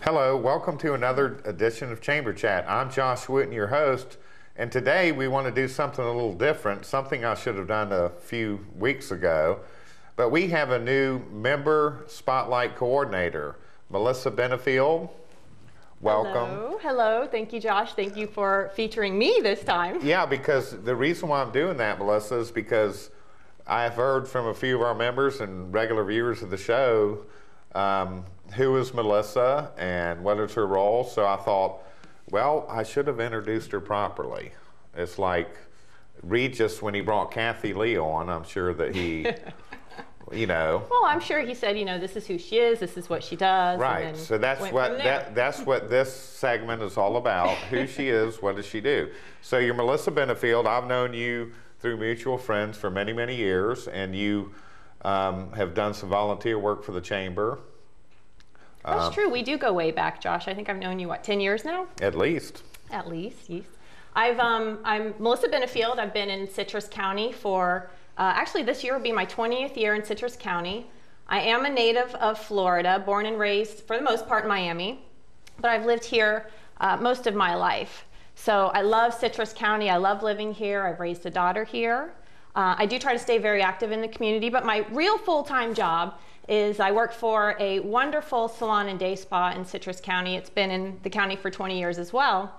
Hello, welcome to another edition of Chamber Chat. I'm Josh Wooten, your host, and today we want to do something a little different, something I should have done a few weeks ago, but we have a new member spotlight coordinator, Melissa Benefield. Welcome. Hello, hello. Thank you, Josh. Thank you for featuring me this time. Yeah, because the reason why I'm doing that, Melissa, is because I have heard from a few of our members and regular viewers of the show who is Melissa and what is her role. So I thought, well, I should have introduced her properly. It's like Regis when he brought Kathy Lee on. I'm sure that he, you know. Well, I'm sure he said, you know, this is who she is, this is what she does. Right. So that's what this segment is all about. Who she is, what does she do? So you're Melissa Benefield. I've known you through mutual friends for many, many years, and you have done some volunteer work for the Chamber. That's true. We do go way back, Josh. I think I've known you, what, 10 years now? At least. At least, yes. I'm Melissa Benefield. I've been in Citrus County for, actually this year will be my 20th year in Citrus County. I am a native of Florida, born and raised, for the most part, in Miami, but I've lived here most of my life. So I love Citrus County. I love living here. I've raised a daughter here. I do try to stay very active in the community, but my real full-time job is I work for a wonderful salon and day spa in Citrus County. It's been in the county for 20 years as well,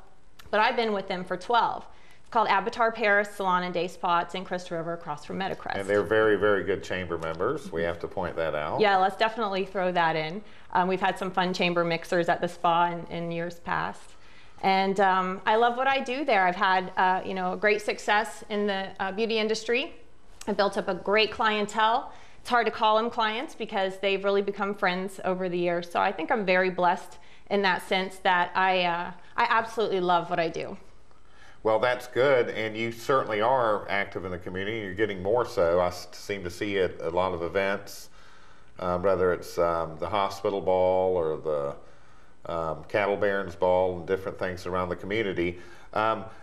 but I've been with them for 12. It's called Avatar Paris Salon and Day Spa. It's in Crystal River across from Metacrest. And they're very, very good Chamber members. We have to point that out. Yeah, let's definitely throw that in. We've had some fun Chamber mixers at the spa in years past. And I love what I do there. I've had you know, great success in the beauty industry. I've built up a great clientele. It's hard to call them clients because they've really become friends over the years. So I think I'm very blessed in that sense that I absolutely love what I do. Well, that's good, and you certainly are active in the community. You're getting more so. I seem to see it at a lot of events, whether it's the hospital ball or the cattle barons ball and different things around the community.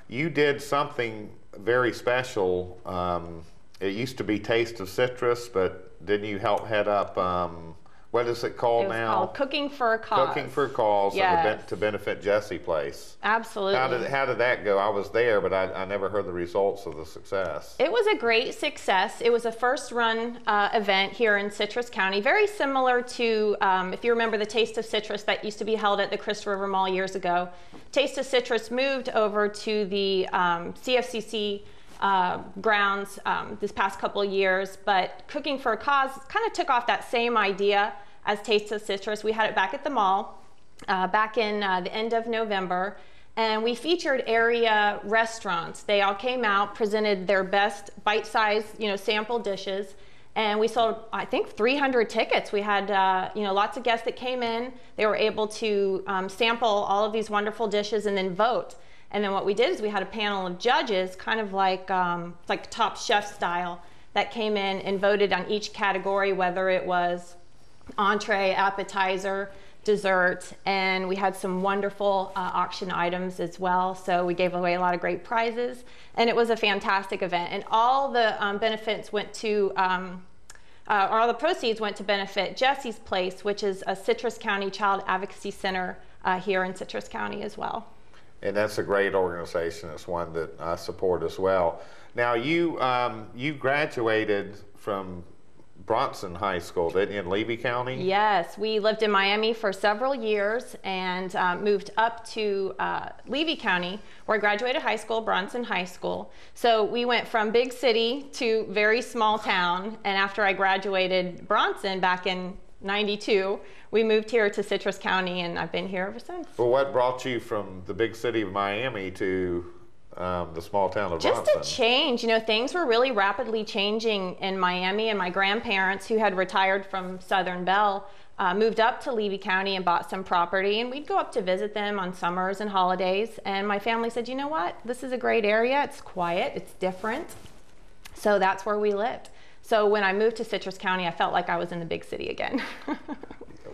You did something very special. It used to be Taste of Citrus, but didn't you help head up, what is it called now? It's called Cooking for a Cause. Cooking for a Cause, yes. To benefit Jesse Place. Absolutely. How did that go? I was there, but I never heard the results of the success. It was a great success. It was a first run event here in Citrus County, very similar to, if you remember the Taste of Citrus that used to be held at the Crystal River Mall years ago. Taste of Citrus moved over to the CFCC grounds this past couple of years, but Cooking for a Cause kind of took off that same idea as Taste of Citrus. We had it back at the mall back in the end of November, and we featured area restaurants. They all came out, presented their best bite-sized, you know, sample dishes, and we sold, I think, 300 tickets. We had, you know, lots of guests that came in. They were able to sample all of these wonderful dishes and then vote. And then what we did is we had a panel of judges, kind of like Top Chef style, that came in and voted on each category, whether it was entree, appetizer, dessert, and we had some wonderful auction items as well. So we gave away a lot of great prizes, and it was a fantastic event. And all the benefits went to, all the proceeds went to benefit Jesse's Place, which is a Citrus County Child Advocacy Center here in Citrus County as well. And that's a great organization. It's one that I support as well. Now, you graduated from Bronson High School, didn't you, in Levy County? Yes, we lived in Miami for several years and moved up to Levy County, where I graduated high school, Bronson High School. So we went from big city to very small town, and after I graduated Bronson back in '92, we moved here to Citrus County, and I've been here ever since. Well, what brought you from the big city of Miami to the small town of Bronson? Just a change. You know, things were really rapidly changing in Miami, and my grandparents, who had retired from Southern Belle, moved up to Levy County and bought some property, and we'd go up to visit them on summers and holidays. And my family said, you know what, this is a great area. It's quiet, it's different. So that's where we lived. So when I moved to Citrus County, I felt like I was in the big city again.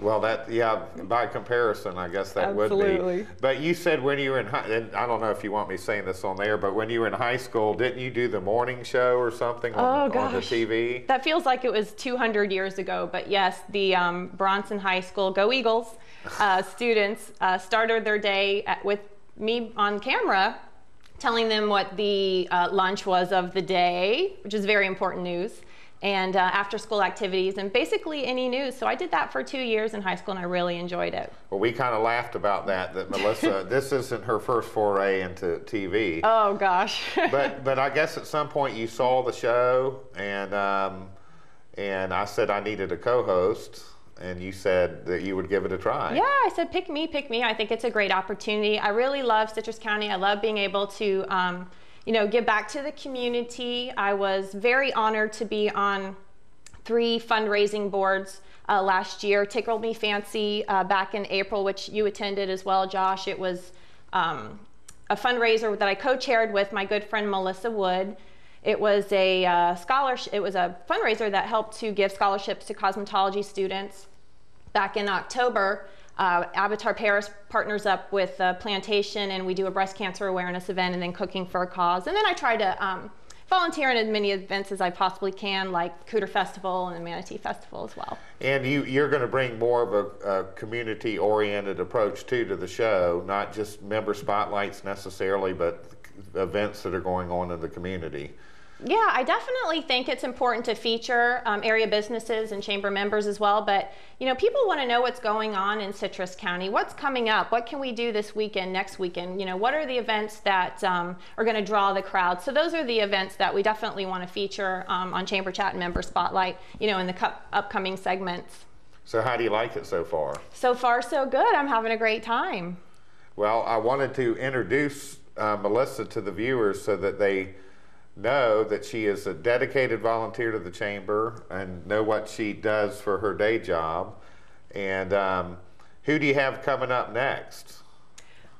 Well, yeah, by comparison, I guess that would Absolutely. be. But you said when you were in high, and I don't know if you want me saying this on there, but when you were in high school, didn't you do the morning show or something on the TV? That feels like it was 200 years ago, but yes, the Bronson High School, go Eagles, students started their day with me on camera telling them what the lunch was of the day, which is very important news, and after school activities, and basically any news. So I did that for 2 years in high school, and I really enjoyed it. Well, we kind of laughed about that Melissa, this isn't her first foray into TV. Oh, gosh. but I guess at some point you saw the show, and I said I needed a co-host, and you said that you would give it a try. Yeah, I said, pick me, pick me. I think it's a great opportunity. I really love Citrus County. I love being able to give back to the community. I was very honored to be on 3 fundraising boards last year. Tickled Me Fancy back in April, which you attended as well, Josh. It was a fundraiser that I co-chaired with my good friend Melissa Wood. It was a scholarship. It was a fundraiser that helped to give scholarships to cosmetology students. Back in October, Avatar Paris partners up with Plantation, and we do a breast cancer awareness event, and then Cooking for a Cause. And then I try to volunteer in as many events as I possibly can, like Cooter Festival and the Manatee Festival as well. And you're going to bring more of a community-oriented approach too to the show, not just member spotlights necessarily, but events that are going on in the community. Yeah, I definitely think it's important to feature area businesses and chamber members as well, but people want to know what's going on in Citrus County. What's coming up? What can we do this weekend, next weekend? What are the events that are going to draw the crowd? So those are the events that we definitely want to feature on Chamber Chat and Member Spotlight, in the upcoming segments. So how do you like it so far? So far, so good. I'm having a great time. Well, I wanted to introduce Melissa to the viewers so that they know that she is a dedicated volunteer to the chamber and know what she does for her day job. And who do you have coming up next?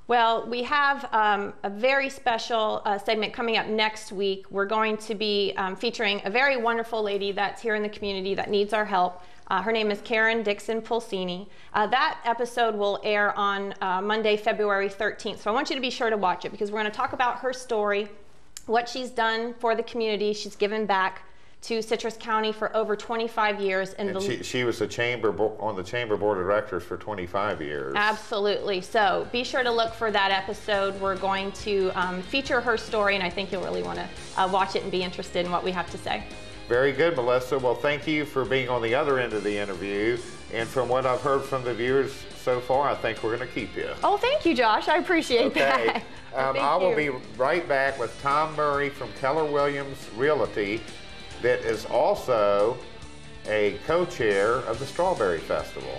Well, we have a very special segment coming up next week. We're going to be featuring a very wonderful lady that's here in the community that needs our help. Her name is Karen Dixon Pulsini. That episode will air on Monday, February 13th. So I want you to be sure to watch it, because we're going to talk about her story, what she's done for the community. She's given back to Citrus County for over 25 years. And she was on the chamber board of directors for 25 years. Absolutely. So be sure to look for that episode. We're going to feature her story, and I think you'll really want to watch it and be interested in what we have to say. Very good, Melissa. Well, thank you for being on the other end of the interview. And from what I've heard from the viewers so far, I think we're going to keep you. Oh, thank you, Josh. I appreciate that. I will be right back with Tom Murray from Keller Williams Realty, that is also a co-chair of the Strawberry Festival.